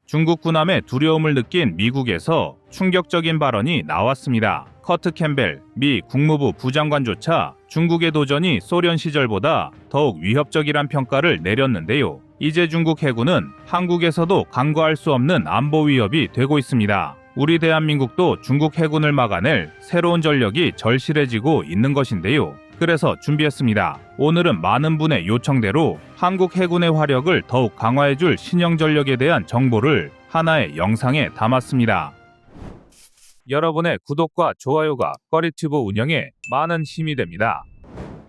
중국 군함의 두려움을 느낀 미국에서 충격적인 발언이 나왔습니다. 커트 캠벨 미 국무부 부장관조차 중국의 도전이 소련 시절보다 더욱 위협적이란 평가를 내렸는데요. 이제 중국 해군은 한국에서도 간과할 수 없는 안보 위협이 되고 있습니다. 우리 대한민국도 중국 해군을 막아낼 새로운 전력이 절실해지고 있는 것인데요. 그래서 준비했습니다. 오늘은 많은 분의 요청대로 한국 해군의 화력을 더욱 강화해줄 신형 전력에 대한 정보를 하나의 영상에 담았습니다. 여러분의 구독과 좋아요가 꺼리튜브 운영에 많은 힘이 됩니다.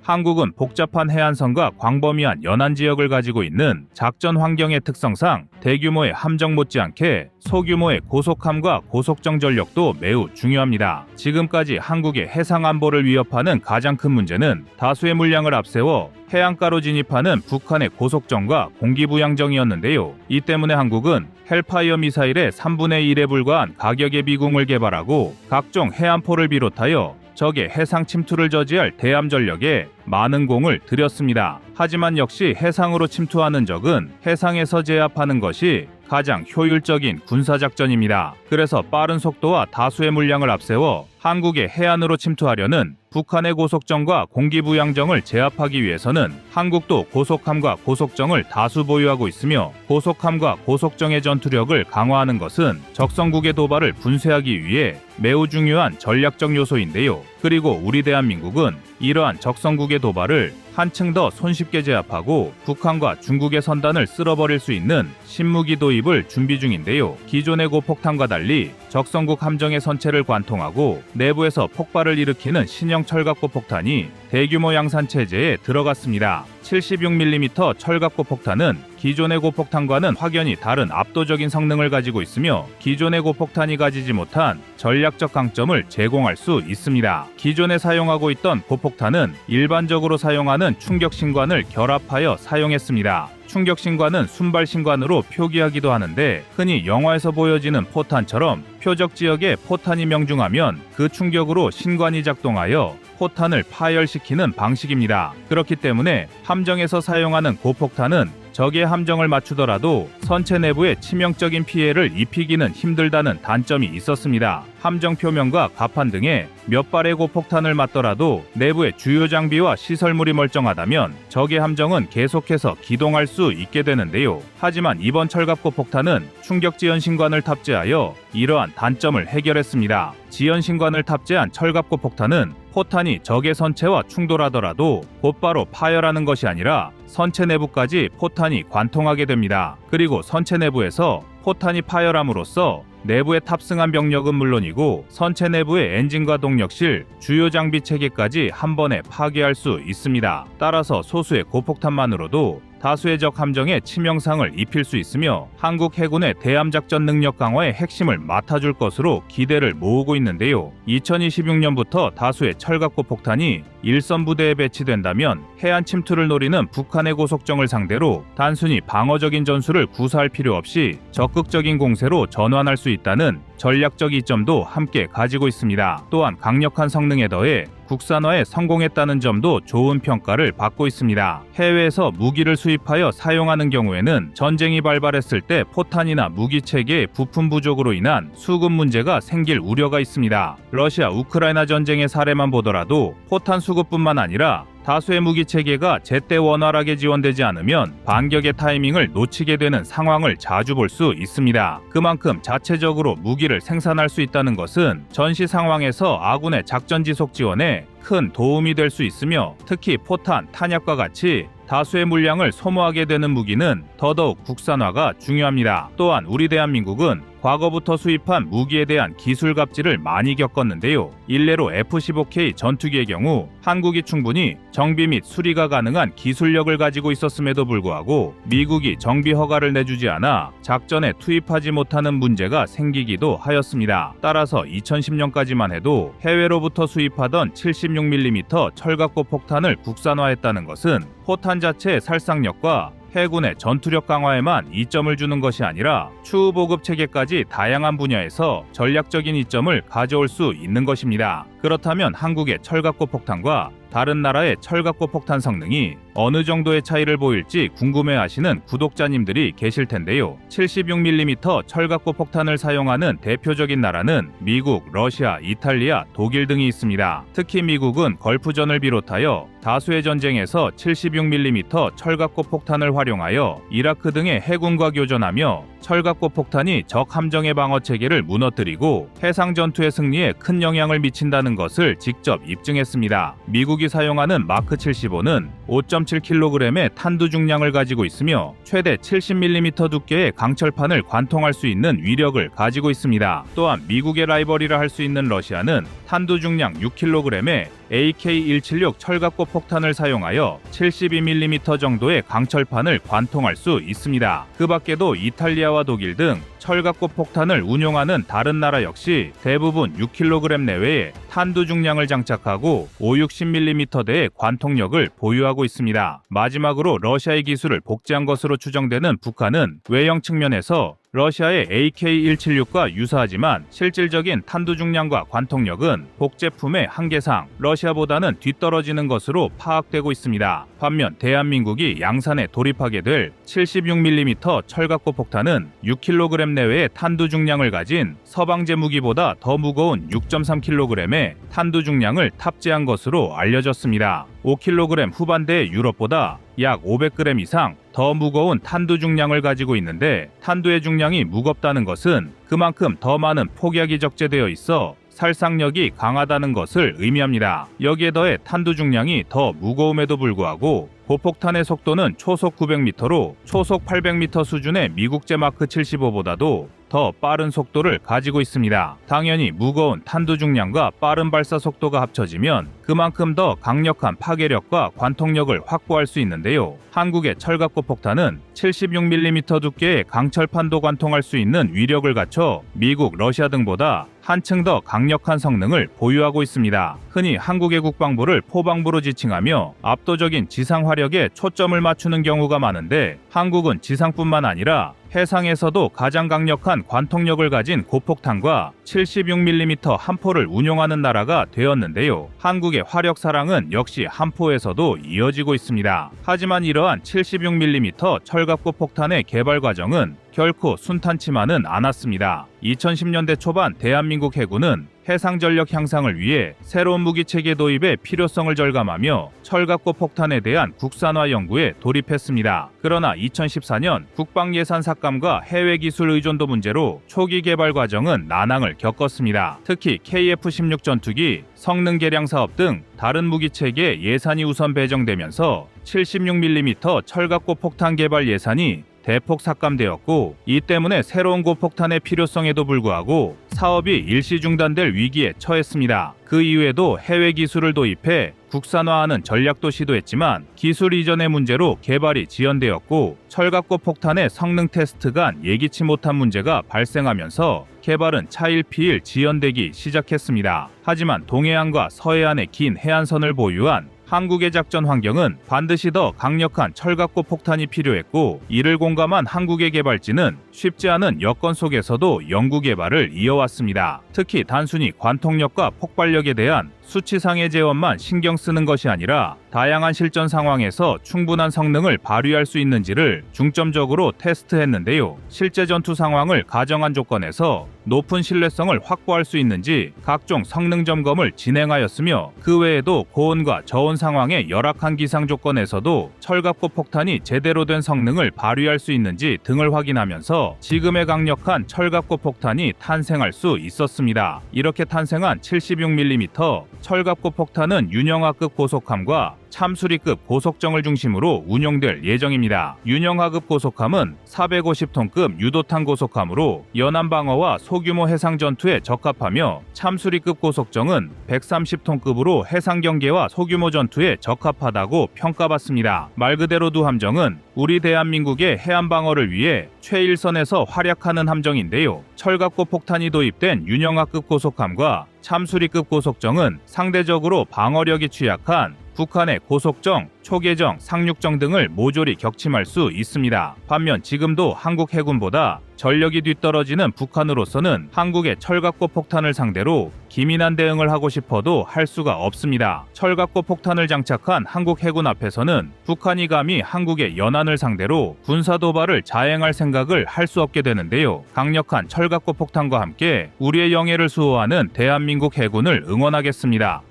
한국은 복잡한 해안선과 광범위한 연안 지역을 가지고 있는 작전 환경의 특성상 대규모의 함정 못지않게 소규모의 고속함과 고속정 전력도 매우 중요합니다. 지금까지 한국의 해상 안보를 위협하는 가장 큰 문제는 다수의 물량을 앞세워 해안가로 진입하는 북한의 고속정과 공기부양정이었는데요. 이 때문에 한국은 헬파이어 미사일의 3분의 1에 불과한 가격의 미궁을 개발하고 각종 해안포를 비롯하여 적의 해상 침투를 저지할 대함 전력에 많은 공을 들였습니다. 하지만 역시 해상으로 침투하는 적은 해상에서 제압하는 것이 가장 효율적인 군사작전입니다. 그래서 빠른 속도와 다수의 물량을 앞세워 한국의 해안으로 침투하려는 북한의 고속정과 공기부양정을 제압하기 위해서는 한국도 고속함과 고속정을 다수 보유하고 있으며 고속함과 고속정의 전투력을 강화하는 것은 적성국의 도발을 분쇄하기 위해 매우 중요한 전략적 요소인데요. 그리고 우리 대한민국은 이러한 적성국의 도발을 한층 더 손쉽게 제압하고 북한과 중국의 선단을 쓸어버릴 수 있는 신무기 도입을 준비 중인데요. 기존의 고폭탄과 달리 적성국 함정의 선체를 관통하고 내부에서 폭발을 일으키는 신형 철갑고폭탄이 대규모 양산 체제에 들어갔습니다. 76mm 철갑고폭탄은 기존의 고폭탄과는 확연히 다른 압도적인 성능을 가지고 있으며 기존의 고폭탄이 가지지 못한 전략적 강점을 제공할 수 있습니다. 기존에 사용하고 있던 고폭탄은 일반적으로 사용하는 충격신관을 결합하여 사용했습니다. 충격신관은 순발신관으로 표기하기도 하는데 흔히 영화에서 보여지는 포탄처럼 표적 지역에 포탄이 명중하면 그 충격으로 신관이 작동하여 포탄을 파열시키는 방식입니다. 그렇기 때문에 함정에서 사용하는 고폭탄은 적의 함정을 맞추더라도 선체 내부에 치명적인 피해를 입히기는 힘들다는 단점이 있었습니다. 함정 표면과 갑판 등에 몇 발의 고폭탄을 맞더라도 내부의 주요 장비와 시설물이 멀쩡하다면 적의 함정은 계속해서 기동할 수 있게 되는데요. 하지만 이번 철갑고폭탄은 충격 지연신관을 탑재하여 이러한 단점을 해결했습니다. 지연신관을 탑재한 철갑고폭탄은 포탄이 적의 선체와 충돌하더라도 곧바로 파열하는 것이 아니라 선체 내부까지 포탄이 관통하게 됩니다. 그리고 선체 내부에서 포탄이 파열함으로써 내부에 탑승한 병력은 물론이고 선체 내부의 엔진과 동력실, 주요 장비 체계까지 한 번에 파괴할 수 있습니다. 따라서 소수의 고폭탄만으로도 다수의 적 함정에 치명상을 입힐 수 있으며 한국 해군의 대함작전 능력 강화의 핵심을 맡아줄 것으로 기대를 모으고 있는데요. 2026년부터 다수의 철갑고폭탄이 일선 부대에 배치된다면 해안 침투를 노리는 북한의 고속정을 상대로 단순히 방어적인 전술을 구사할 필요 없이 적극적인 공세로 전환할 수 있다는 전략적 이점도 함께 가지고 있습니다. 또한 강력한 성능에 더해 국산화에 성공했다는 점도 좋은 평가를 받고 있습니다. 해외에서 무기를 수입하여 사용하는 경우에는 전쟁이 발발했을 때 포탄이나 무기 체계의 부품 부족으로 인한 수급 문제가 생길 우려가 있습니다. 러시아 우크라이나 전쟁의 사례만 보더라도 포탄 수급뿐만 아니라 다수의 무기 체계가 제때 원활하게 지원되지 않으면 반격의 타이밍을 놓치게 되는 상황을 자주 볼 수 있습니다. 그만큼 자체적으로 무기를 생산할 수 있다는 것은 전시 상황에서 아군의 작전 지속 지원에 큰 도움이 될 수 있으며 특히 포탄, 탄약과 같이 다수의 물량을 소모하게 되는 무기는 더더욱 국산화가 중요합니다. 또한 우리 대한민국은 과거부터 수입한 무기에 대한 기술 갑질을 많이 겪었는데요. 일례로 F-15K 전투기의 경우 한국이 충분히 정비 및 수리가 가능한 기술력을 가지고 있었음에도 불구하고 미국이 정비 허가를 내주지 않아 작전에 투입하지 못하는 문제가 생기기도 하였습니다. 따라서 2010년까지만 해도 해외로부터 수입하던 76mm 철갑고 폭탄을 국산화했다는 것은 포탄 자체의 살상력과 해군의 전투력 강화에만 이점을 주는 것이 아니라 추후 보급 체계까지 다양한 분야에서 전략적인 이점을 가져올 수 있는 것입니다. 그렇다면 한국의 철갑고 폭탄과 다른 나라의 철갑고 폭탄 성능이 어느 정도의 차이를 보일지 궁금해하시는 구독자님들이 계실 텐데요. 76mm 철갑고 폭탄을 사용하는 대표적인 나라는 미국, 러시아, 이탈리아, 독일 등이 있습니다. 특히 미국은 걸프전을 비롯하여 다수의 전쟁에서 76mm 철갑고 폭탄을 활용하여 이라크 등의 해군과 교전하며 철갑고 폭탄이 적 함정의 방어 체계를 무너뜨리고 해상 전투의 승리에 큰 영향을 미친다는 것을 직접 입증했습니다. 미국이 사용하는 마크 75는 5.7kg의 탄두 중량을 가지고 있으며 최대 70mm 두께의 강철판을 관통할 수 있는 위력을 가지고 있습니다. 또한 미국의 라이벌이라 할 수 있는 러시아는 탄두 중량 6kg의 AK-176 철갑고 폭탄을 사용하여 72mm 정도의 강철판을 관통할 수 있습니다. 그 밖에도 이탈리아와 독일 등 철갑고 폭탄을 운용하는 다른 나라 역시 대부분 6kg 내외의 탄두 중량을 장착하고 5-60mm대의 관통력을 보유하고 있습니다. 마지막으로 러시아의 기술을 복제한 것으로 추정되는 북한은 외형 측면에서 러시아의 AK-176과 유사하지만 실질적인 탄두 중량과 관통력은 복제품의 한계상 러시아보다는 뒤떨어지는 것으로 파악되고 있습니다. 반면 대한민국이 양산에 돌입하게 될 76mm 철갑고 폭탄은 6kg 내외의 탄두 중량을 가진 서방제 무기보다 더 무거운 6.3kg의 탄두 중량을 탑재한 것으로 알려졌습니다. 5kg 후반대의 유럽보다 약 500g 이상 더 무거운 탄두 중량을 가지고 있는데 탄두의 중량이 무겁다는 것은 그만큼 더 많은 폭약이 적재되어 있어 살상력이 강하다는 것을 의미합니다. 여기에 더해 탄두 중량이 더 무거움에도 불구하고 고폭탄의 속도는 초속 900m로 초속 800m 수준의 미국제 마크 75보다도 더 빠른 속도를 가지고 있습니다. 당연히 무거운 탄두 중량과 빠른 발사 속도가 합쳐지면 그만큼 더 강력한 파괴력과 관통력을 확보할 수 있는데요. 한국의 철갑고 폭탄은 76mm 두께의 강철판도 관통할 수 있는 위력을 갖춰 미국, 러시아 등보다 한층 더 강력한 성능을 보유하고 있습니다. 흔히 한국의 국방부를 포방부로 지칭하며 압도적인 지상 화력에 초점을 맞추는 경우가 많은데 한국은 지상뿐만 아니라 해상에서도 가장 강력한 관통력을 가진 고폭탄과 76mm 함포를 운용하는 나라가 되었는데요. 한국의 화력 사랑은 역시 함포에서도 이어지고 있습니다. 하지만 이러한 76mm 철갑고 폭탄의 개발 과정은 결코 순탄치만은 않았습니다. 2010년대 초반 대한민국 해군은 해상 전력 향상을 위해 새로운 무기 체계 도입의 필요성을 절감하며 철갑고 폭탄에 대한 국산화 연구에 돌입했습니다. 그러나 2014년 국방 예산 삭감과 해외 기술 의존도 문제로 초기 개발 과정은 난항을 겪었습니다. 특히 KF-16 전투기, 성능 개량 사업 등 다른 무기 체계에 예산이 우선 배정되면서 76mm 철갑고 폭탄 개발 예산이 대폭 삭감되었고 이 때문에 새로운 고폭탄의 필요성에도 불구하고 사업이 일시 중단될 위기에 처했습니다. 그 이후에도 해외 기술을 도입해 국산화하는 전략도 시도했지만 기술 이전의 문제로 개발이 지연되었고 철갑고 폭탄의 성능 테스트가 예기치 못한 문제가 발생하면서 개발은 차일피일 지연되기 시작했습니다. 하지만 동해안과 서해안의 긴 해안선을 보유한 한국의 작전 환경은 반드시 더 강력한 철갑고 폭탄이 필요했고 이를 공감한 한국의 개발진은 쉽지 않은 여건 속에서도 연구 개발을 이어왔습니다. 특히 단순히 관통력과 폭발력에 대한 수치상의 제원만 신경 쓰는 것이 아니라 다양한 실전 상황에서 충분한 성능을 발휘할 수 있는지를 중점적으로 테스트했는데요. 실제 전투 상황을 가정한 조건에서 높은 신뢰성을 확보할 수 있는지 각종 성능 점검을 진행하였으며 그 외에도 고온과 저온 상황의 열악한 기상 조건에서도 철갑고 폭탄이 제대로 된 성능을 발휘할 수 있는지 등을 확인하면서 지금의 강력한 철갑고 폭탄이 탄생할 수 있었습니다. 이렇게 탄생한 76mm 철갑고 폭탄은 윤영하급 고속함과 참수리급 고속정을 중심으로 운용될 예정입니다. 윤영하급 고속함은 450톤급 유도탄 고속함으로 연안 방어와 소규모 해상 전투에 적합하며 참수리급 고속정은 130톤급으로 해상 경계와 소규모 전투에 적합하다고 평가받습니다. 말 그대로 두 함정은 우리 대한민국의 해안 방어를 위해 최일선에서 활약하는 함정인데요. 철갑고 폭탄이 도입된 윤영하급 고속함과 참수리급 고속정은 상대적으로 방어력이 취약한 북한의 고속정, 초계정, 상륙정 등을 모조리 격침할 수 있습니다. 반면 지금도 한국 해군보다 전력이 뒤떨어지는 북한으로서는 한국의 철갑고 폭탄을 상대로 기민한 대응을 하고 싶어도 할 수가 없습니다. 철갑고 폭탄을 장착한 한국 해군 앞에서는 북한이 감히 한국의 연안을 상대로 군사 도발을 자행할 생각을 할 수 없게 되는데요. 강력한 철갑고 폭탄과 함께 우리의 영예를 수호하는 대한민국 해군을 응원하겠습니다.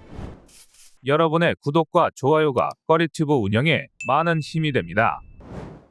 여러분의 구독과 좋아요가 꺼리튜브 운영에 많은 힘이 됩니다.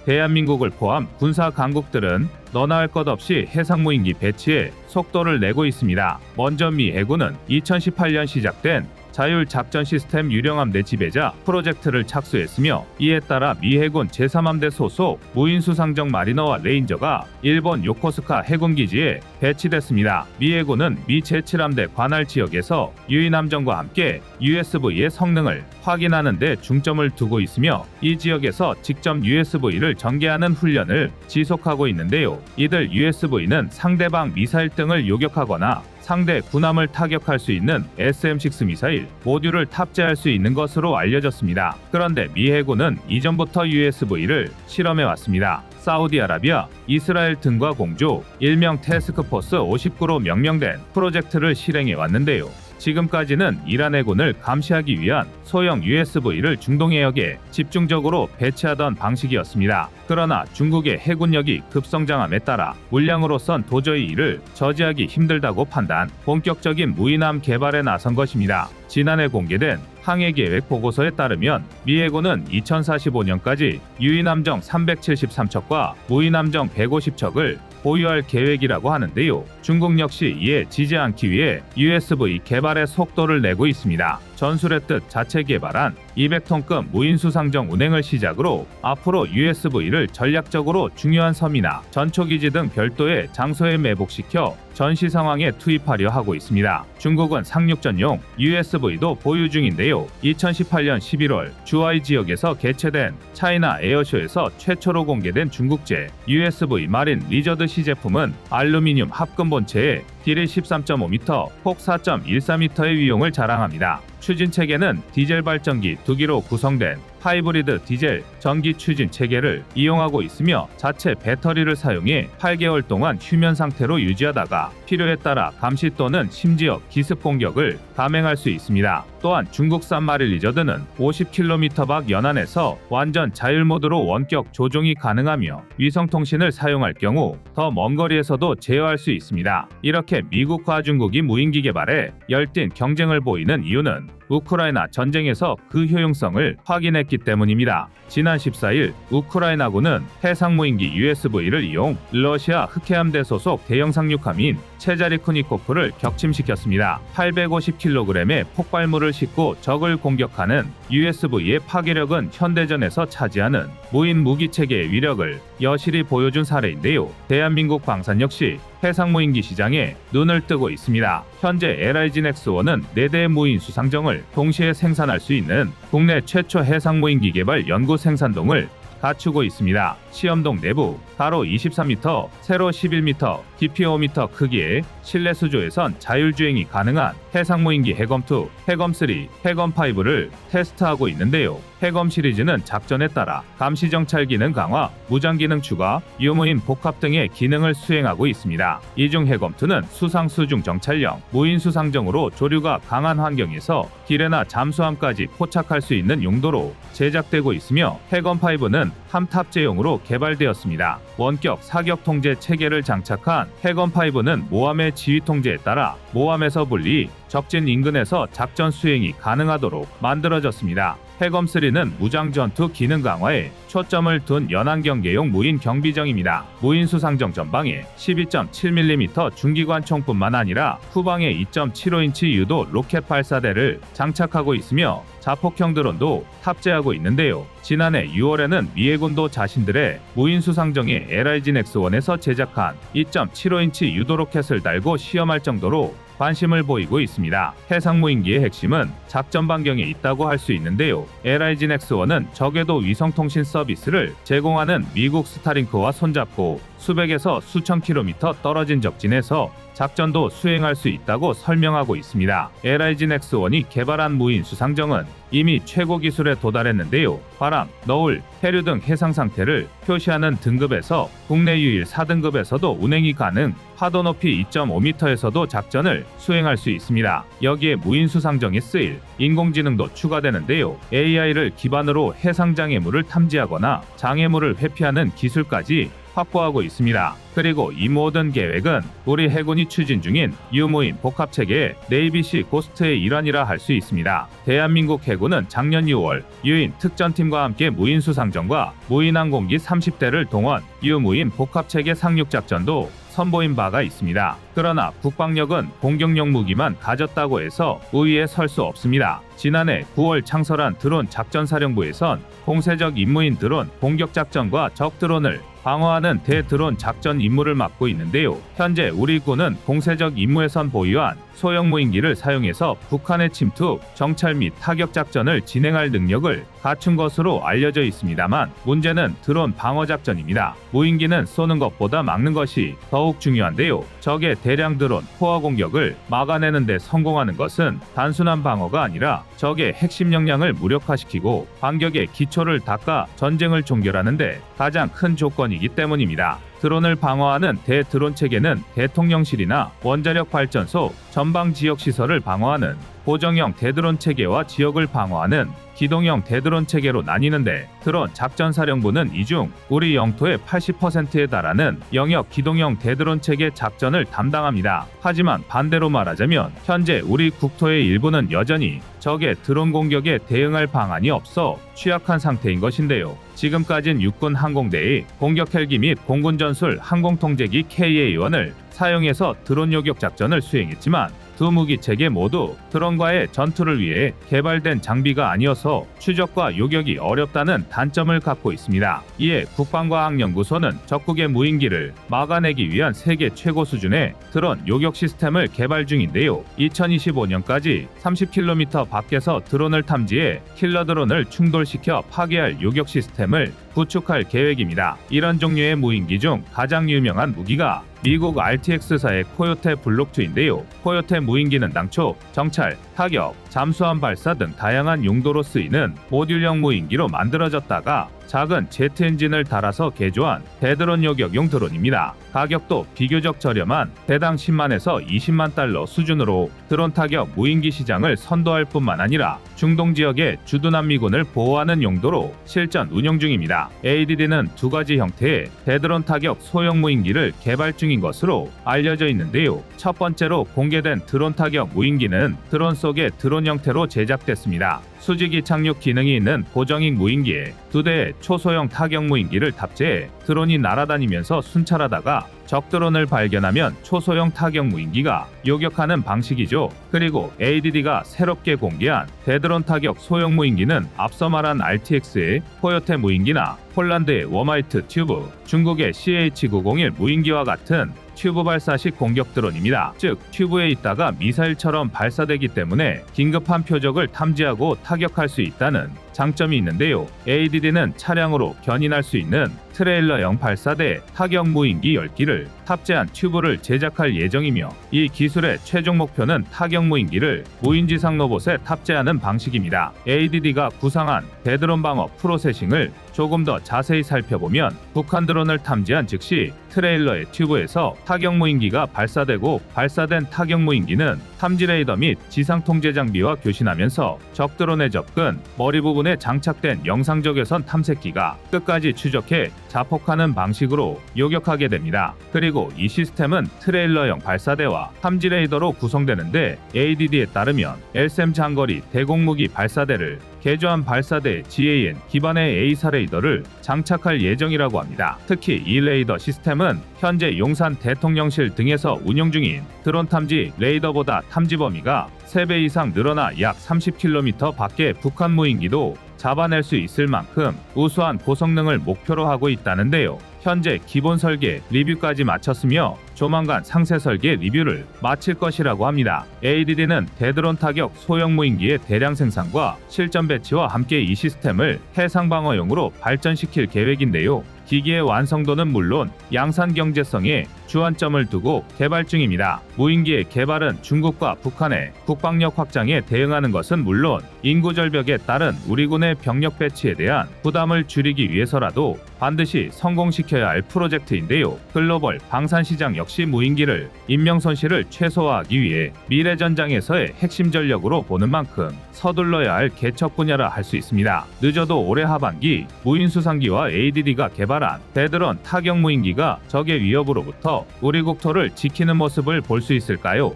대한민국을 포함 군사 강국들은 너나 할 것 없이 해상무인기 배치에 속도를 내고 있습니다. 먼저 미 해군은 2018년 시작된 자율 작전 시스템 유령함대 지배자 프로젝트를 착수했으며, 이에 따라 미 해군 제3함대 소속 무인수상정 마리너와 레인저가 일본 요코스카 해군기지에 배치됐습니다. 미 해군은 미 제7함대 관할 지역에서 유인함정과 함께 USV의 성능을 확인하는 데 중점을 두고 있으며, 이 지역에서 직접 USV를 전개하는 훈련을 지속하고 있는데요. 이들 USV는 상대방 미사일 등을 요격하거나 상대 군함을 타격할 수 있는 SM-6 미사일 모듈을 탑재할 수 있는 것으로 알려졌습니다. 그런데 미 해군은 이전부터 USV를 실험해왔습니다. 사우디아라비아, 이스라엘 등과 공조, 일명 태스크포스 59로 명명된 프로젝트를 실행해왔는데요. 지금까지는 이란 해군을 감시하기 위한 소형 USV를 중동 해역에 집중적으로 배치하던 방식이었습니다. 그러나 중국의 해군력이 급성장함에 따라 물량으로선 도저히 이를 저지하기 힘들다고 판단, 본격적인 무인함 개발에 나선 것입니다. 지난해 공개된 항해계획 보고서에 따르면 미 해군은 2045년까지 유인함정 373척과 무인함정 150척을 보유할 계획이라고 하는데요. 중국 역시 이에 지지 않기 위해 USV 개발에 속도를 내고 있습니다. 전술했듯 자체 개발한 200톤급 무인수상정 운행을 시작으로 앞으로 USV를 전략적으로 중요한 섬이나 전초기지 등 별도의 장소에 매복시켜 전시 상황에 투입하려 하고 있습니다. 중국은 상륙전용 USV도 보유 중인데요. 2018년 11월 주하이 지역에서 개최된 차이나 에어쇼에서 최초로 공개된 중국제 USV 마린 리저드 시제품은 알루미늄 합금 본체에 길이 13.5m, 폭 4.14m의 위용을 자랑합니다. 추진 체계는 디젤 발전기 2기로 구성된 하이브리드 디젤 전기 추진 체계를 이용하고 있으며, 자체 배터리를 사용해 8개월 동안 휴면 상태로 유지하다가 필요에 따라 감시 또는 심지어 기습 공격을 감행할 수 있습니다. 또한 중국산 마린 리저드는 50km 밖 연안에서 완전 자율 모드로 원격 조종이 가능하며, 위성 통신을 사용할 경우 더 먼 거리에서도 제어할 수 있습니다. 이렇게 미국과 중국이 무인기 개발에 열띤 경쟁을 보이는 이유는 우크라이나 전쟁에서 그 효용성을 확인했기 때문입니다. 지난 14일 우크라이나군은 해상무인기 USV를 이용 러시아 흑해함대 소속 대형 상륙함인 체자리쿠니코프를 격침시켰습니다. 850kg의 폭발물을 싣고 적을 공격하는 USV의 파괴력은 현대전에서 차지하는 무인 무기체계의 위력을 여실히 보여준 사례인데요. 대한민국 방산 역시 해상무인기 시장에 눈을 뜨고 있습니다. 현재 LIG 넥스원은 4대의 무인 수상정을 동시에 생산할 수 있는 국내 최초 해상무인기 개발 연구 생산동을 갖추고 있습니다. 시험동 내부 가로 23m, 세로 11m, 깊이 5m 크기의 실내 수조에선 자율주행이 가능한 해상무인기 해검2, 해검3, 해검5를 테스트하고 있는데요. 해검 시리즈는 작전에 따라 감시 정찰 기능 강화, 무장 기능 추가, 유무인 복합 등의 기능을 수행하고 있습니다. 이 중 해검2는 수상 수중 정찰형 무인 수상정으로 조류가 강한 환경에서 기뢰나 잠수함까지 포착할 수 있는 용도로 제작되고 있으며, 해검5는 함 탑재용으로 개발되었습니다. 원격 사격 통제 체계를 장착한 해검5는 모함의 지휘 통제에 따라 모함에서 분리, 적진 인근에서 작전 수행이 가능하도록 만들어졌습니다. 해검3는 무장전투 기능 강화에 초점을 둔 연안경계용 무인 경비정입니다. 무인 수상정 전방에 12.7mm 중기관총뿐만 아니라 후방에 2.75인치 유도 로켓 발사대를 장착하고 있으며, 자폭형 드론도 탑재하고 있는데요. 지난해 6월에는 미 해군도 자신들의 무인 수상정에 LIG 넥스원에서 제작한 2.75인치 유도 로켓을 달고 시험할 정도로 관심을 보이고 있습니다. 해상무인기의 핵심은 작전 반경에 있다고 할 수 있는데요. LIG 넥스원은 적외도 위성통신 서비스를 제공하는 미국 스타링크와 손잡고 수백에서 수천 킬로미터 떨어진 적진에서 작전도 수행할 수 있다고 설명하고 있습니다. LIG 넥스원이 개발한 무인 수상정은 이미 최고 기술에 도달했는데요. 바람, 너울, 해류 등 해상 상태를 표시하는 등급에서 국내 유일 4등급에서도 운행이 가능, 파도 높이 2.5m에서도 작전을 수행할 수 있습니다. 여기에 무인 수상정이 쓰일 인공지능도 추가되는데요. AI를 기반으로 해상 장애물을 탐지하거나 장애물을 회피하는 기술까지 확보하고 있습니다. 그리고 이 모든 계획은 우리 해군이 추진 중인 유무인 복합체계의 네이비시 고스트의 일환이라 할 수 있습니다. 대한민국 해군은 작년 6월 유인 특전팀과 함께 무인 수상정과 무인 항공기 30대를 동원 유무인 복합체계 상륙작전도 선보인 바가 있습니다. 그러나 국방력은 공격용 무기만 가졌다고 해서 우위에 설 수 없습니다. 지난해 9월 창설한 드론 작전사령부에선 공세적 임무인 드론 공격작전과 적 드론을 방어하는 대드론 작전 임무를 맡고 있는데요. 현재 우리 군은 공세적 임무에선 보유한 소형 무인기를 사용해서 북한의 침투, 정찰 및 타격 작전을 진행할 능력을 갖춘 것으로 알려져 있습니다만 문제는 드론 방어 작전입니다. 무인기는 쏘는 것보다 막는 것이 더욱 중요한데요. 적의 대량 드론 포화 공격을 막아내는 데 성공하는 것은 단순한 방어가 아니라 적의 핵심 역량을 무력화시키고 반격의 기초를 닦아 전쟁을 종결하는 데 가장 큰 조건이기 때문입니다. 드론을 방어하는 대드론 체계는 대통령실이나 원자력 발전소, 전방 지역 시설을 방어하는 고정형 대드론 체계와 지역을 방어하는 기동형 대드론 체계로 나뉘는데, 드론 작전사령부는 이 중 우리 영토의 80%에 달하는 영역 기동형 대드론 체계 작전을 담당합니다. 하지만 반대로 말하자면 현재 우리 국토의 일부는 여전히 적의 드론 공격에 대응할 방안이 없어 취약한 상태인 것인데요. 지금까진 육군 항공대의 공격 헬기 및 공군 전술 항공통제기 KA-1을 사용해서 드론 요격 작전을 수행했지만 두 무기 체계 모두 드론과의 전투를 위해 개발된 장비가 아니어서 추적과 요격이 어렵다는 단점을 갖고 있습니다. 이에 국방과학연구소는 적국의 무인기를 막아내기 위한 세계 최고 수준의 드론 요격 시스템을 개발 중인데요. 2025년까지 30km 밖에서 드론을 탐지해 킬러 드론을 충돌시켜 파괴할 요격 시스템을 구축할 계획입니다. 이런 종류의 무인기 중 가장 유명한 무기가 미국 RTX사의 코요테 블록2인데요. 코요테 무인기는 당초 정찰, 타격, 잠수함 발사 등 다양한 용도로 쓰이는 모듈형 무인기로 만들어졌다가 작은 제트 엔진을 달아서 개조한 대드론 요격용 드론입니다. 가격도 비교적 저렴한 대당 10만에서 20만 달러 수준으로 드론 타격 무인기 시장을 선도할 뿐만 아니라 중동 지역의 주둔한 미군을 보호하는 용도로 실전 운영 중입니다. ADD는 두 가지 형태의 대드론 타격 소형 무인기를 개발 중인 것으로 알려져 있는데요. 첫 번째로 공개된 드론 타격 무인기는 드론 속의 드론 형태로 제작됐습니다. 수직이 착륙 기능이 있는 고정익 무인기에 두 대의 초소형 타격 무인기를 탑재해 드론이 날아다니면서 순찰하다가 적 드론을 발견하면 초소형 타격 무인기가 요격하는 방식이죠. 그리고 ADD가 새롭게 공개한 대드론 타격 소형 무인기는 앞서 말한 RTX의 코요테 무인기나 폴란드의 워마이트 튜브, 중국의 CH-901 무인기와 같은 튜브 발사식 공격 드론입니다. 즉 튜브에 있다가 미사일처럼 발사되기 때문에 긴급한 표적을 탐지하고 타격할 수 있다는 장점이 있는데요. ADD는 차량으로 견인할 수 있는 트레일러형 발사대 타격 무인기 10기를 탑재한 튜브를 제작할 예정이며, 이 기술의 최종 목표는 타격 무인기를 무인지상 로봇에 탑재하는 방식입니다. ADD가 구상한 대드론 방어 프로세싱을 조금 더 자세히 살펴보면 북한 드론을 탐지한 즉시 트레일러의 튜브에서 타격 무인기가 발사되고, 발사된 타격 무인기는 탐지 레이더 및 지상 통제 장비와 교신하면서 적 드론의 접근, 머리 부분에 장착된 영상적외선 탐색기가 끝까지 추적해 자폭하는 방식으로 요격하게 됩니다. 그리고 이 시스템은 트레일러형 발사대와 탐지 레이더로 구성되는데, ADD에 따르면 LSM 장거리 대공무기 발사대를 개조한 발사대 GAN 기반의 A사 레이더를 장착할 예정이라고 합니다. 특히 이 레이더 시스템은 현재 용산 대통령실 등에서 운영 중인 드론 탐지 레이더보다 탐지 범위가 3배 이상 늘어나 약 30km 밖의 북한 무인기도 잡아낼 수 있을 만큼 우수한 고성능을 목표로 하고 있다는데요. 현재 기본 설계 리뷰까지 마쳤으며 조만간 상세 설계 리뷰를 마칠 것이라고 합니다. ADD는 대드론 타격 소형 무인기의 대량 생산과 실전 배치와 함께 이 시스템을 해상 방어용으로 발전시킬 계획인데요. 기기의 완성도는 물론 양산 경제성에 주안점을 두고 개발 중입니다. 무인기의 개발은 중국과 북한의 국방력 확장에 대응하는 것은 물론 인구 절벽에 따른 우리 군의 병력 배치에 대한 부담을 줄이기 위해서라도 반드시 성공시켜야 할 프로젝트인데요. 글로벌 방산 시장 역시 무인기를 인명 손실을 최소화하기 위해 미래 전장에서의 핵심 전력으로 보는 만큼 서둘러야 할 개척 분야라 할 수 있습니다. 늦어도 올해 하반기 무인수상기와 ADD가 개발한 배드런 타격 무인기가 적의 위협으로부터 우리 국토를 지키는 모습을 볼 수 있을까요?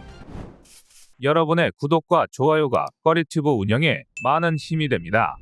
여러분의 구독과 좋아요가 꺼리튜브 운영에 많은 힘이 됩니다.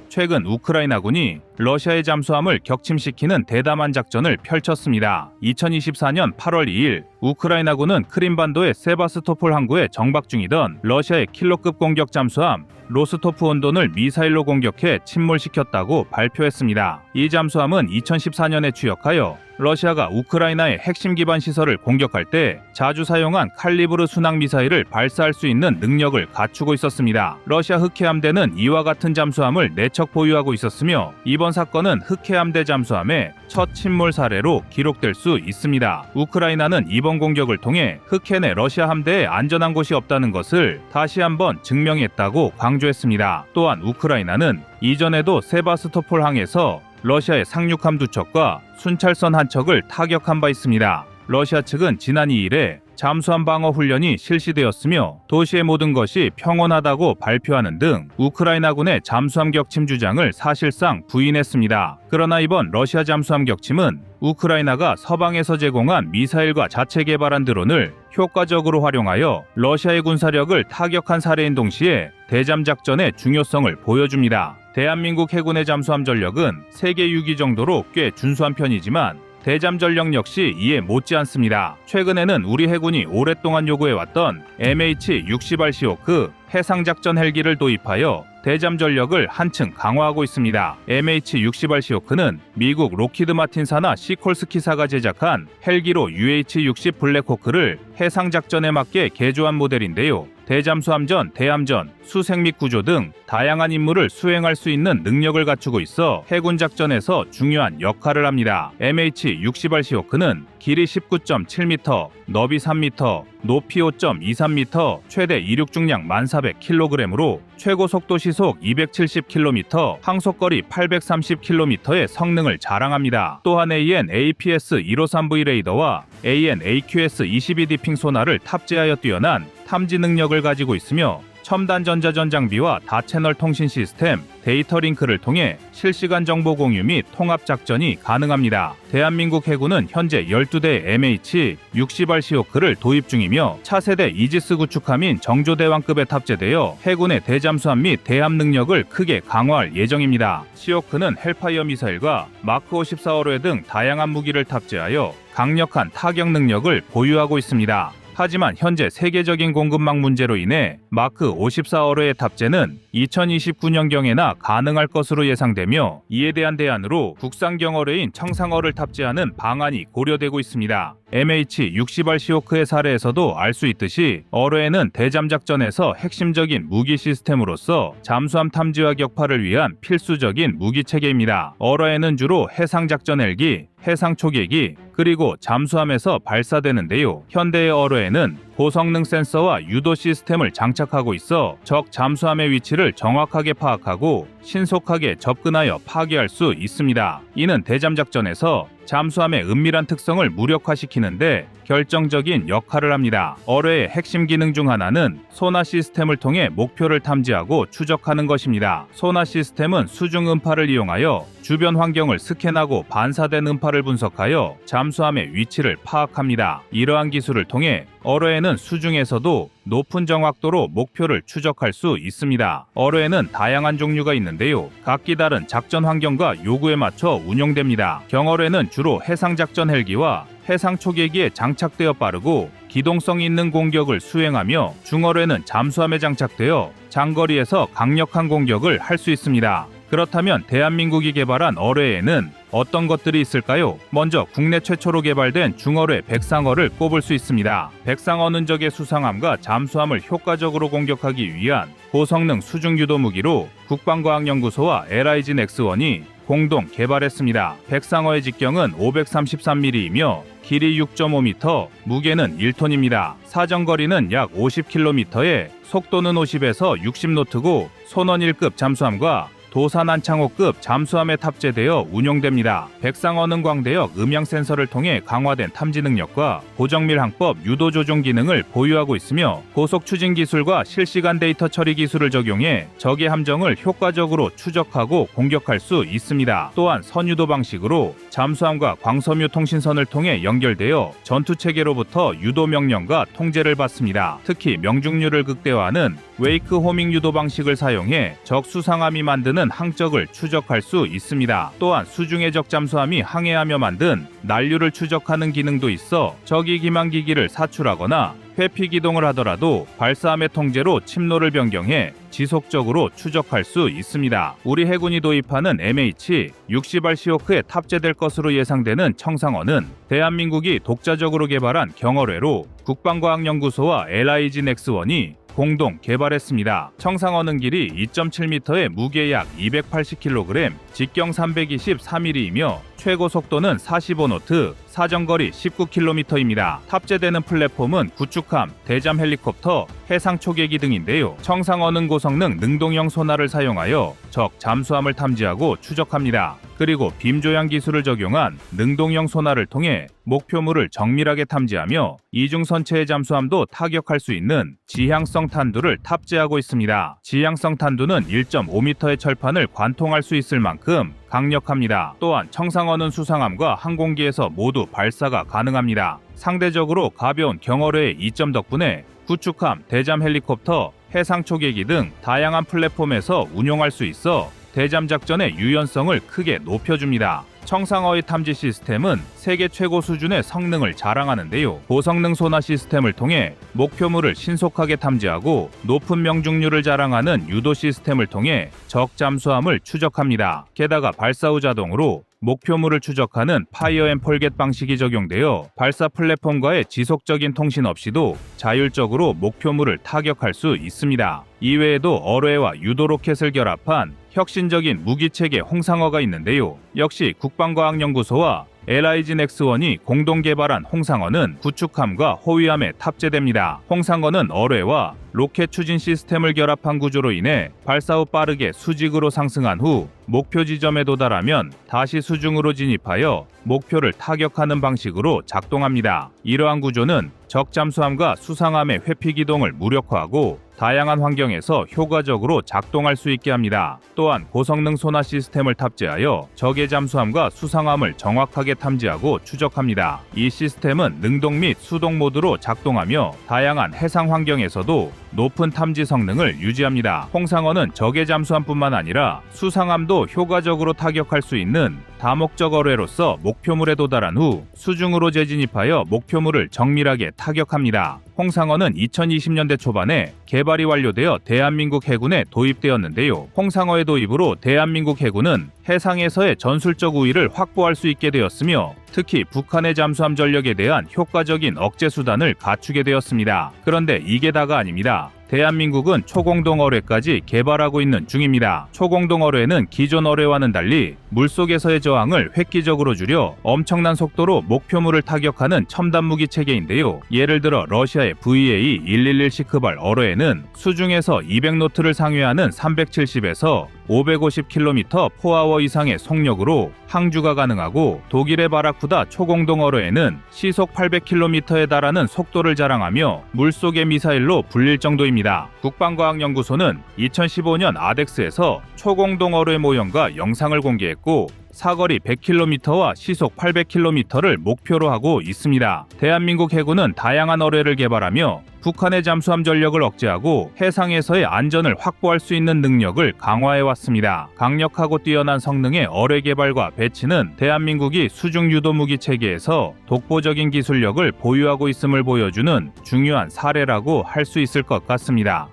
최근 우크라이나군이 러시아의 잠수함을 격침시키는 대담한 작전을 펼쳤습니다. 2024년 8월 2일 우크라이나군은 크림반도의 세바스토폴 항구에 정박 중이던 러시아의 킬러급 공격 잠수함 로스토프 온돈을 미사일로 공격해 침몰시켰다고 발표했습니다. 이 잠수함은 2014년에 추역하여 러시아가 우크라이나의 핵심 기반 시설을 공격할 때 자주 사용한 칼리브르 순항 미사일을 발사할 수 있는 능력을 갖추고 있었습니다. 러시아 흑해함대는 이와 같은 잠수함을 4척 보유하고 있었으며 이번 사건은 흑해함대 잠수함의 첫 침몰 사례로 기록될 수 있습니다. 우크라이나는 이번 공격을 통해 흑해 내 러시아 함대에 안전한 곳이 없다는 것을 다시 한번 증명했다고 강조했습니다. 또한 우크라이나는 이전에도 세바스토폴 항에서 러시아의 상륙함 2척과 순찰선 1척을 타격한 바 있습니다. 러시아 측은 지난 2일에 잠수함 방어 훈련이 실시되었으며 도시의 모든 것이 평온하다고 발표하는 등 우크라이나군의 잠수함 격침 주장을 사실상 부인했습니다. 그러나 이번 러시아 잠수함 격침은 우크라이나가 서방에서 제공한 미사일과 자체 개발한 드론을 효과적으로 활용하여 러시아의 군사력을 타격한 사례인 동시에 대잠 작전의 중요성을 보여줍니다. 대한민국 해군의 잠수함 전력은 세계 6위 정도로 꽤 준수한 편이지만 대잠 전력 역시 이에 못지않습니다. 최근에는 우리 해군이 오랫동안 요구해왔던 MH-60R 시호크 해상작전 헬기를 도입하여 대잠 전력을 한층 강화하고 있습니다. MH-60R 시호크는 미국 로키드 마틴사나 시콜스키사가 제작한 헬기로 UH-60 블랙호크를 해상작전에 맞게 개조한 모델인데요. 대잠수함전, 대함전, 수색 및 구조 등 다양한 임무를 수행할 수 있는 능력을 갖추고 있어 해군 작전에서 중요한 역할을 합니다. MH-60R 시호크는 길이 19.7m, 너비 3m, 높이 5.23m, 최대 이륙 중량 1400kg으로 최고 속도 시속 270km, 항속거리 830km의 성능을 자랑합니다. 또한 AN/APS 153V 레이더와 AN/AQS 22D 핑 소나를 탑재하여 뛰어난 탐지 능력을 가지고 있으며 첨단 전자전 장비와 다채널 통신 시스템, 데이터 링크를 통해 실시간 정보 공유 및 통합 작전이 가능합니다. 대한민국 해군은 현재 12대 MH-60R 시호크를 도입 중이며 차세대 이지스 구축함인 정조대왕급에 탑재되어 해군의 대잠수함 및 대함 능력을 크게 강화할 예정입니다. 시호크는 헬파이어 미사일과 마크 54어로해 등 다양한 무기를 탑재하여 강력한 타격 능력을 보유하고 있습니다. 하지만 현재 세계적인 공급망 문제로 인해 마크 54어로의 탑재는 2029년경에나 가능할 것으로 예상되며 이에 대한 대안으로 국산경 어뢰인 청상어를 탑재하는 방안이 고려되고 있습니다. MH-60R 시호크의 사례에서도 알 수 있듯이 어뢰에는 대잠 작전에서 핵심적인 무기 시스템으로서 잠수함 탐지와 격파를 위한 필수적인 무기 체계입니다. 어뢰에는 주로 해상 작전 헬기, 해상 초계기, 그리고 잠수함에서 발사되는데요. 현대의 어뢰에는 고성능 센서와 유도 시스템을 장착하고 있어 적 잠수함의 위치를 정확하게 파악하고 신속하게 접근하여 파괴할 수 있습니다. 이는 대잠 작전에서 잠수함의 은밀한 특성을 무력화시키는데 결정적인 역할을 합니다. 어뢰의 핵심 기능 중 하나는 소나 시스템을 통해 목표를 탐지하고 추적하는 것입니다. 소나 시스템은 수중 음파를 이용하여 주변 환경을 스캔하고 반사된 음파를 분석하여 잠수함의 위치를 파악합니다. 이러한 기술을 통해 어뢰에는 수중에서도 높은 정확도로 목표를 추적할 수 있습니다. 어뢰에는 다양한 종류가 있는데요. 각기 다른 작전 환경과 요구에 맞춰 운용됩니다. 경어뢰는 주로 해상작전 헬기와 해상 초계기에 장착되어 빠르고 기동성 있는 공격을 수행하며 중어뢰는 잠수함에 장착되어 장거리에서 강력한 공격을 할 수 있습니다. 그렇다면 대한민국이 개발한 어뢰에는 어떤 것들이 있을까요? 먼저 국내 최초로 개발된 중어뢰 백상어를 꼽을 수 있습니다. 백상어는 적의 수상함과 잠수함을 효과적으로 공격하기 위한 고성능 수중 유도 무기로 국방과학연구소와 LIG 넥스원이 공동 개발했습니다. 백상어의 직경은 533mm이며 길이 6.5m, 무게는 1톤입니다. 사정거리는 약 50km에 속도는 50에서 60노트고 손원 1급 잠수함과 도산 안창호급 잠수함에 탑재되어 운용됩니다. 백상어는 광대역 음향 센서를 통해 강화된 탐지 능력과 고정밀 항법 유도 조종 기능을 보유하고 있으며 고속 추진 기술과 실시간 데이터 처리 기술을 적용해 적의 함정을 효과적으로 추적하고 공격할 수 있습니다. 또한 선유도 방식으로 잠수함과 광섬유 통신선을 통해 연결되어 전투 체계로부터 유도 명령과 통제를 받습니다. 특히 명중률을 극대화하는 웨이크 호밍 유도 방식을 사용해 적 수상함이 만드는 항적을 추적할 수 있습니다. 또한 수중의 적 잠수함이 항해하며 만든 난류를 추적하는 기능도 있어 적이 기망기기를 사출하거나 회피 기동을 하더라도 발사함의 통제로 침로를 변경해 지속적으로 추적할 수 있습니다. 우리 해군이 도입하는 MH-60R 시호크에 탑재될 것으로 예상되는 청상어는 대한민국이 독자적으로 개발한 경어뢰로 국방과학연구소와 LIG 넥스원이 공동 개발했습니다. 청상어는 길이 2.7m에 무게 약 280kg, 직경 323mm이며 최고 속도는 45노트, 사정거리 19km입니다. 탑재되는 플랫폼은 구축함, 대잠 헬리콥터, 해상 초계기 등인데요. 청상어는 고성능 능동형 소나를 사용하여 적 잠수함을 탐지하고 추적합니다. 그리고 빔 조향 기술을 적용한 능동형 소나를 통해 목표물을 정밀하게 탐지하며 이중선체의 잠수함도 타격할 수 있는 지향성 탄두를 탑재하고 있습니다. 지향성 탄두는 1.5m의 철판을 관통할 수 있을 만큼 강력합니다. 또한 청상어는 수상함과 항공기에서 모두 발사가 가능합니다. 상대적으로 가벼운 경어뢰의 이점 덕분에 구축함, 대잠 헬리콥터, 해상 초계기 등 다양한 플랫폼에서 운용할 수 있어 대잠 작전의 유연성을 크게 높여줍니다. 청상어의 탐지 시스템은 세계 최고 수준의 성능을 자랑하는데요. 고성능 소나 시스템을 통해 목표물을 신속하게 탐지하고 높은 명중률을 자랑하는 유도 시스템을 통해 적 잠수함을 추적합니다. 게다가 발사 후 자동으로 목표물을 추적하는 파이어 앤 폴겟 방식이 적용되어 발사 플랫폼과의 지속적인 통신 없이도 자율적으로 목표물을 타격할 수 있습니다. 이외에도 어뢰와 유도 로켓을 결합한 혁신적인 무기체계 홍상어가 있는데요. 역시 국방과학연구소와 LIG 넥스원이 공동 개발한 홍상어는 구축함과 호위함에 탑재됩니다. 홍상어는 어뢰와 로켓 추진 시스템을 결합한 구조로 인해 발사 후 빠르게 수직으로 상승한 후 목표 지점에 도달하면 다시 수중으로 진입하여 목표를 타격하는 방식으로 작동합니다. 이러한 구조는 적 잠수함과 수상함의 회피 기동을 무력화하고 다양한 환경에서 효과적으로 작동할 수 있게 합니다. 또한 고성능 소나 시스템을 탑재하여 적의 잠수함과 수상함을 정확하게 탐지하고 추적합니다. 이 시스템은 능동 및 수동 모드로 작동하며 다양한 해상 환경에서도 높은 탐지 성능을 유지합니다. 홍상어는 적의 잠수함뿐만 아니라 수상함도 효과적으로 타격할 수 있는 다목적 어뢰로서 목표물에 도달한 후 수중으로 재진입하여 목표물을 정밀하게 타격합니다. 홍상어는 2020년대 초반에 개발이 완료되어 대한민국 해군에 도입되었는데요. 홍상어의 도입으로 대한민국 해군은 해상에서의 전술적 우위를 확보할 수 있게 되었으며 특히 북한의 잠수함 전력에 대한 효과적인 억제 수단을 갖추게 되었습니다. 그런데 이게 다가 아닙니다. 대한민국은 초공동 어뢰까지 개발하고 있는 중입니다. 초공동 어뢰는 기존 어뢰와는 달리 물속에서의 저항을 획기적으로 줄여 엄청난 속도로 목표물을 타격하는 첨단 무기 체계인데요. 예를 들어 러시아의 VA-111 시크발 어뢰에는 수중에서 200노트를 상회하는 370에서 550km 포아워 이상의 속력으로 항주가 가능하고 독일의 바라쿠다 초공동 어뢰에는 시속 800km에 달하는 속도를 자랑하며 물속의 미사일로 불릴 정도입니다. 국방과학연구소는 2015년 아덱스에서 초공동 어뢰 모형과 영상을 공개했고 사거리 100km와 시속 800km를 목표로 하고 있습니다. 대한민국 해군은 다양한 어뢰를 개발하며 북한의 잠수함 전력을 억제하고 해상에서의 안전을 확보할 수 있는 능력을 강화해왔습니다. 강력하고 뛰어난 성능의 어뢰 개발과 배치는 대한민국이 수중 유도 무기 체계에서 독보적인 기술력을 보유하고 있음을 보여주는 중요한 사례라고 할 수 있을 것 같습니다.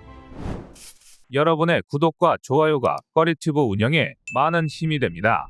여러분의 구독과 좋아요가 꺼리튜브 운영에 많은 힘이 됩니다.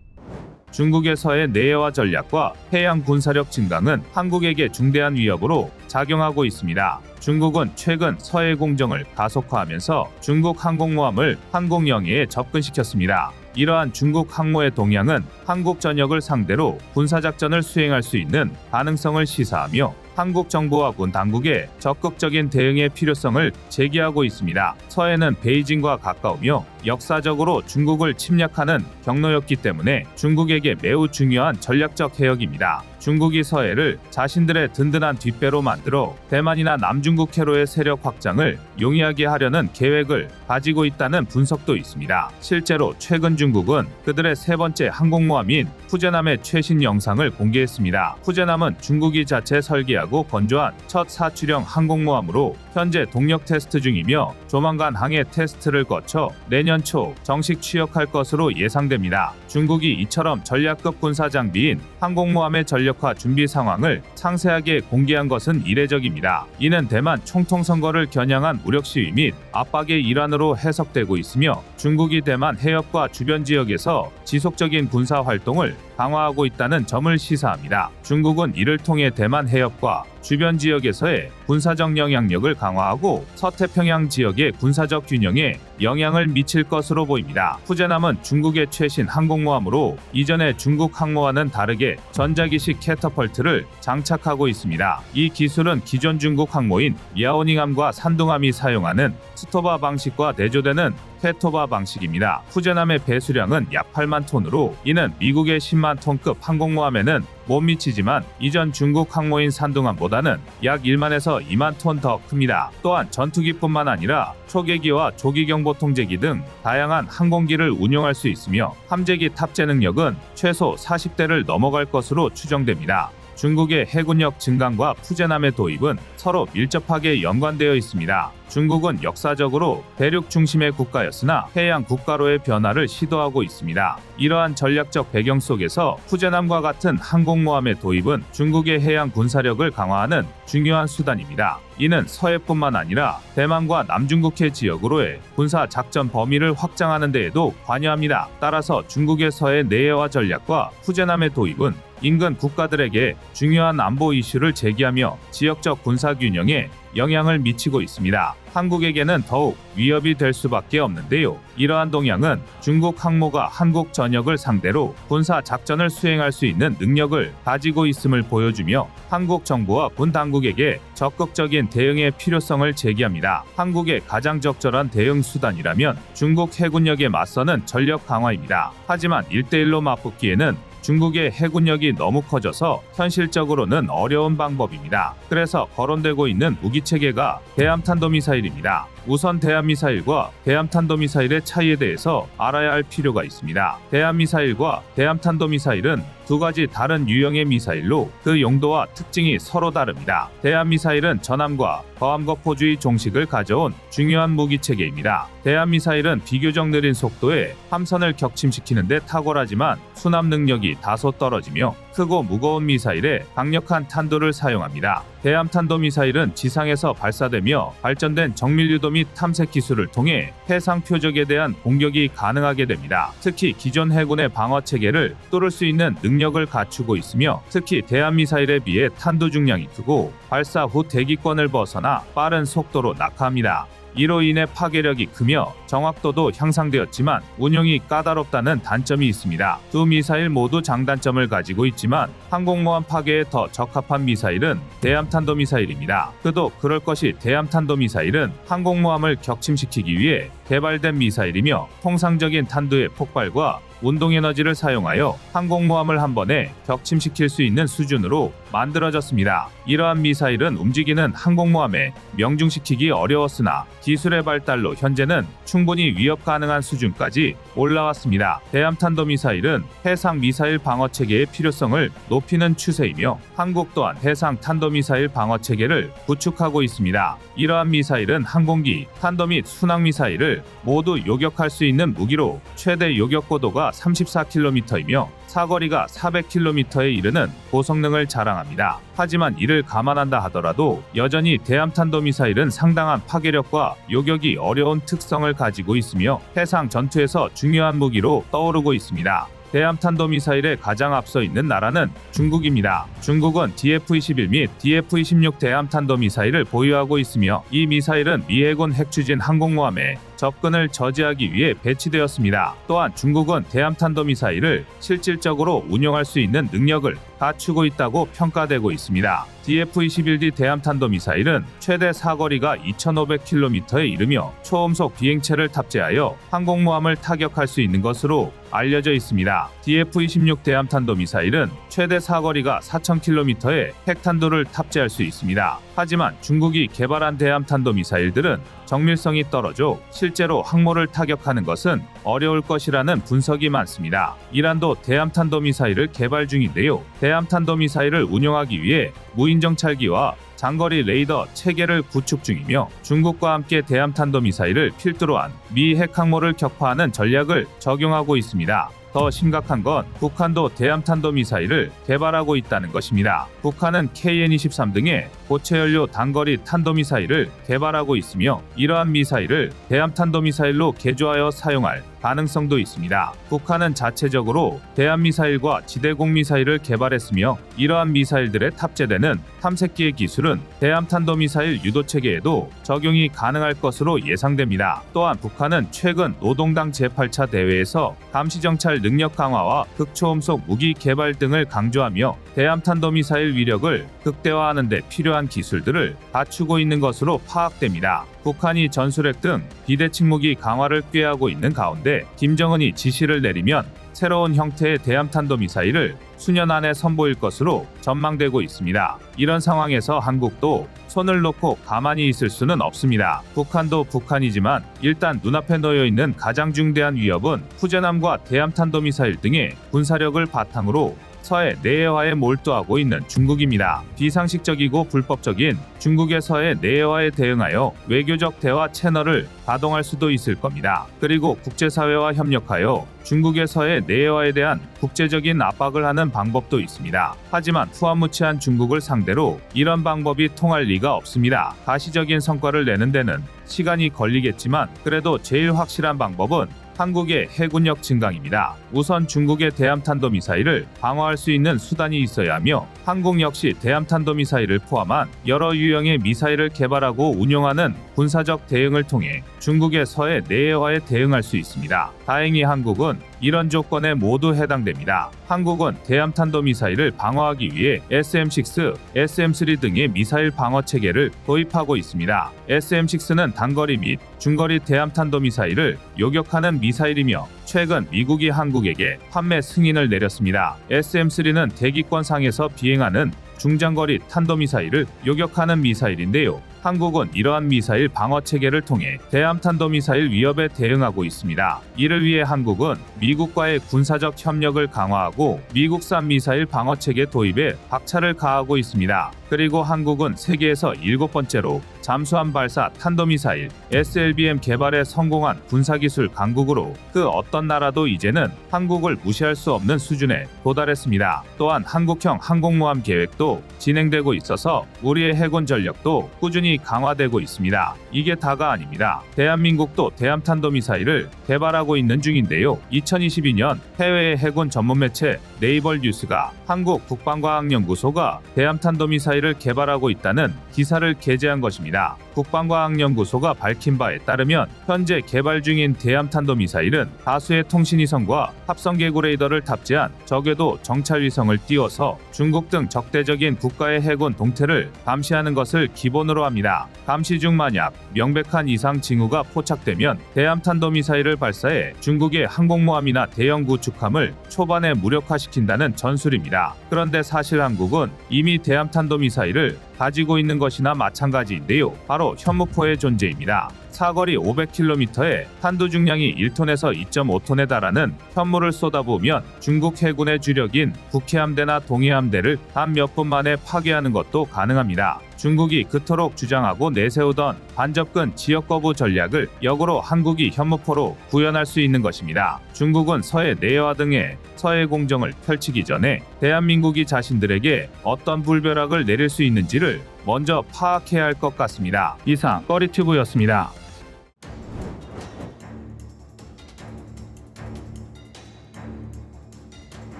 중국에서의 내외화 전략과 해양 군사력 증강은 한국에게 중대한 위협으로 작용하고 있습니다. 중국은 최근 서해 공정을 가속화하면서 중국 항공모함을 항공 영해에 접근시켰습니다. 이러한 중국 항모의 동향은 한국 전역을 상대로 군사작전을 수행할 수 있는 가능성을 시사하며 한국 정부와 군 당국의 적극적인 대응의 필요성을 제기하고 있습니다. 서해는 베이징과 가까우며 역사적으로 중국을 침략하는 경로였기 때문에 중국에게 매우 중요한 전략적 해역입니다. 중국이 서해를 자신들의 든든한 뒷배로 만들어 대만이나 남중국 해로의 세력 확장을 용이하게 하려는 계획을 가지고 있다는 분석도 있습니다. 실제로 최근 중국은 그들의 세 번째 항공모함인 푸제남의 최신 영상을 공개했습니다. 푸제남은 중국이 자체 설계하고 건조한 첫 사출형 항공모함으로 현재 동력 테스트 중이며 조만간 항해 테스트를 거쳐 내년 초 정식 취역할 것으로 예상됩니다. 중국이 이처럼 전략급 군사 장비인 항공모함의 전력화 준비 상황을 상세하게 공개한 것은 이례적입니다. 이는 대만 총통선거를 겨냥한 무력 시위 및 압박의 일환으로 해석되고 있으며 중국이 대만 해협과 주변 지역에서 지속적인 군사 활동을 강화하고 있다는 점을 시사합니다. 중국은 이를 통해 대만 해협과 주변 지역에서의 군사적 영향력을 강화하고 서태평양 지역의 군사적 균형에 영향을 미칠 것으로 보입니다. 푸제남은 중국의 최신 항공모함으로 이전의 중국 항모와는 다르게 전자기식 캐터펄트를 장착하고 있습니다. 이 기술은 기존 중국 항모인 야오닝함과 산둥함이 사용하는 스토바 방식과 대조되는 캐토바 방식입니다. 푸제남의 배수량은 약 8만 톤으로 이는 미국의 10만 톤급 항공모함에는 못 미치지만 이전 중국 항모인 산둥함보다는 약 1만에서 2만 톤 더 큽니다. 또한 전투기뿐만 아니라 초계기와 조기경보 통제기 등 다양한 항공기를 운용할 수 있으며 함재기 탑재 능력은 최소 40대를 넘어갈 것으로 추정됩니다. 중국의 해군력 증강과 푸제남의 도입은 서로 밀접하게 연관되어 있습니다. 중국은 역사적으로 대륙 중심의 국가였으나 해양 국가로의 변화를 시도하고 있습니다. 이러한 전략적 배경 속에서 푸제남과 같은 항공모함의 도입은 중국의 해양 군사력을 강화하는 중요한 수단입니다. 이는 서해뿐만 아니라 대만과 남중국해 지역으로의 군사 작전 범위를 확장하는 데에도 관여합니다. 따라서 중국의 서해 내해화 전략과 푸제남의 도입은 인근 국가들에게 중요한 안보 이슈를 제기하며 지역적 군사 균형에 영향을 미치고 있습니다. 한국에게는 더욱 위협이 될 수밖에 없는데요. 이러한 동향은 중국 항모가 한국 전역을 상대로 군사 작전을 수행할 수 있는 능력을 가지고 있음을 보여주며 한국 정부와 군 당국에게 적극적인 대응의 필요성을 제기합니다. 한국의 가장 적절한 대응 수단이라면 중국 해군력에 맞서는 전력 강화입니다. 하지만 1대1로 맞붙기에는 중국의 해군력이 너무 커져서 현실적으로는 어려운 방법입니다. 그래서 거론되고 있는 무기체계가 대함탄도미사일입니다. 우선 대함미사일과 대함탄도미사일의 차이에 대해서 알아야 할 필요가 있습니다. 대함미사일과 대함탄도미사일은 두 가지 다른 유형의 미사일로 그 용도와 특징이 서로 다릅니다. 대함미사일은 전함과 거함거포주의 종식을 가져온 중요한 무기체계입니다. 대함미사일은 비교적 느린 속도에 함선을 격침시키는 데 탁월하지만 수납 능력이 다소 떨어지며 크고 무거운 미사일에 강력한 탄도를 사용합니다. 대함탄도미사일은 지상에서 발사되며 발전된 정밀유도 및 탐색 기술을 통해 해상 표적에 대한 공격이 가능하게 됩니다. 특히 기존 해군의 방어체계를 뚫을 수 있는 능력을 갖추고 있으며 특히 대함미사일에 비해 탄도 중량이 크고 발사 후 대기권을 벗어나 빠른 속도로 낙하합니다. 이로 인해 파괴력이 크며 정확도도 향상되었지만 운용이 까다롭다는 단점이 있습니다. 두 미사일 모두 장단점을 가지고 있지만 항공모함 파괴에 더 적합한 미사일은 대함탄도미사일입니다. 그도 그럴 것이 대함탄도미사일은 항공모함을 격침시키기 위해 개발된 미사일이며 통상적인 탄두의 폭발과 운동에너지를 사용하여 항공모함을 한 번에 격침시킬 수 있는 수준으로 만들어졌습니다. 이러한 미사일은 움직이는 항공모함에 명중시키기 어려웠으나 기술의 발달로 현재는 충분히 위협 가능한 수준까지 올라왔습니다. 대함탄도미사일은 해상 미사일 방어체계의 필요성을 높이는 추세이며 한국 또한 해상 탄도미사일 방어체계를 구축하고 있습니다. 이러한 미사일은 항공기, 탄도 및 순항미사일을 모두 요격할 수 있는 무기로 최대 요격고도가 34km이며 사거리가 400km에 이르는 고성능을 자랑합니다. 하지만 이를 감안한다 하더라도 여전히 대함탄도미사일은 상당한 파괴력과 요격이 어려운 특성을 가지고 있으며 해상 전투에서 중요한 무기로 떠오르고 있습니다. 대함탄도미사일에 가장 앞서 있는 나라는 중국입니다. 중국은 DF-21 및 DF-26 대함탄도미사일을 보유하고 있으며 이 미사일은 미 해군 핵추진 항공모함에 접근을 저지하기 위해 배치되었습니다. 또한 중국은 대함탄도미사일을 실질적으로 운용할 수 있는 능력을 갖추고 있다고 평가되고 있습니다. DF-21D 대함탄도미사일은 최대 사거리가 2,500km에 이르며 초음속 비행체를 탑재하여 항공모함을 타격할 수 있는 것으로 알려져 있습니다. DF-26 대함탄도미사일은 최대 사거리가 4,000km의 핵탄두를 탑재할 수 있습니다. 하지만 중국이 개발한 대함탄도미사일들은 정밀성이 떨어져 실제로 항모를 타격하는 것은 어려울 것이라는 분석이 많습니다. 이란도 대함탄도미사일을 개발 중인데요. 대함탄도미사일을 운용하기 위해 무인정찰기와 장거리 레이더 체계를 구축 중이며 중국과 함께 대함탄도미사일을 필두로 한 미 핵항모를 격파하는 전략을 적용하고 있습니다. 더 심각한 건 북한도 대함탄도미사일을 개발하고 있다는 것입니다. 북한은 KN-23 등의 고체연료 단거리 탄도미사일을 개발하고 있으며 이러한 미사일을 대함탄도미사일로 개조하여 사용할 가능성도 있습니다. 북한은 자체적으로 대함미사일과 지대공미사일을 개발했으며 이러한 미사일들에 탑재되는 탐색기의 기술은 대함탄도미사일 유도체계에도 적용이 가능할 것으로 예상됩니다. 또한 북한은 최근 노동당 제8차 대회에서 감시정찰 능력 강화와 극초음속 무기 개발 등을 강조하며 대함탄도미사일 위력을 극대화하는 데 필요한 기술들을 갖추고 있는 것으로 파악됩니다. 북한이 전술핵 등 비대칭 무기 강화를 꾀하고 있는 가운데 김정은이 지시를 내리면 새로운 형태의 대함탄도미사일을 수년 안에 선보일 것으로 전망되고 있습니다. 이런 상황에서 한국도 손을 놓고 가만히 있을 수는 없습니다. 북한도 북한이지만 일단 눈앞에 놓여 있는 가장 중대한 위협은 후제남과 대함탄도미사일 등의 군사력을 바탕으로 서해 내해화에 몰두하고 있는 중국입니다. 비상식적이고 불법적인 중국의 서해 내해화에 대응하여 외교적 대화 채널을 가동할 수도 있을 겁니다. 그리고 국제사회와 협력하여 중국의 서해 내해화에 대한 국제적인 압박을 하는 방법도 있습니다. 하지만 후한무치한 중국을 상대로 이런 방법이 통할 리가 없습니다. 가시적인 성과를 내는 데는 시간이 걸리겠지만 그래도 제일 확실한 방법은 한국의 해군력 증강입니다. 우선 중국의 대함탄도미사일을 방어할 수 있는 수단이 있어야 하며 한국 역시 대함탄도미사일을 포함한 여러 유형의 미사일을 개발하고 운용하는 군사적 대응을 통해 중국의 서해 내해화에 대응할 수 있습니다. 다행히 한국은 이런 조건에 모두 해당됩니다. 한국은 대함탄도미사일을 방어하기 위해 SM-6, SM-3 등의 미사일 방어 체계를 도입하고 있습니다. SM-6는 단거리 및 중거리 대함탄도미사일을 요격하는 미사일이며 최근 미국이 한국에게 판매 승인을 내렸습니다. SM-3는 대기권 상에서 비행하는 중장거리 탄도미사일을 요격하는 미사일인데요. 한국은 이러한 미사일 방어 체계를 통해 대함탄도미사일 위협에 대응하고 있습니다. 이를 위해 한국은 미국과의 군사적 협력을 강화하고 미국산 미사일 방어 체계 도입에 박차를 가하고 있습니다. 그리고 한국은 세계에서 7번째로 잠수함 발사 탄도미사일 SLBM 개발에 성공한 군사기술 강국으로 그 어떤 나라도 이제는 한국을 무시할 수 없는 수준에 도달했습니다. 또한 한국형 항공모함 계획도 진행되고 있어서 우리의 해군 전력도 꾸준히 강화되고 있습니다. 이게 다가 아닙니다. 대한민국도 대함탄도미사일을 개발하고 있는 중인데요. 2022년 해외의 해군 전문 매체 네이벌 뉴스가 한국 국방과학연구소가 대함탄도미사일을 개발하고 있다는 기사를 게재한 것입니다. 국방과학연구소가 밝힌 바에 따르면 현재 개발 중인 대함탄도미사일은 다수의 통신위성과 합성개구 레이더를 탑재한 저궤도 정찰위성을 띄워서 중국 등 적대적인 국가의 해군 동태를 감시하는 것을 기본으로 합니다. 감시 중 만약 명백한 이상 징후가 포착되면 대함탄도미사일을 발사해 중국의 항공모함이나 대형 구축함을 초반에 무력화시킨다는 전술입니다. 그런데 사실 한국은 이미 대함탄도미사일을 가지고 있는 것이나 마찬가지인데요. 바로 현무포의 존재입니다. 사거리 500km에 탄두 중량이 1톤에서 2.5톤에 달하는 현무를 쏟아부으면 중국 해군의 주력인 북해함대나 동해함대를 단 몇 분 만에 파괴하는 것도 가능합니다. 중국이 그토록 주장하고 내세우던 반접근 지역 거부 전략을 역으로 한국이 현무포로 구현할 수 있는 것입니다. 중국은 서해 내해화 등의 서해 공정을 펼치기 전에 대한민국이 자신들에게 어떤 불벼락을 내릴 수 있는지를 먼저 파악해야 할 것 같습니다. 이상 꺼리튜브였습니다.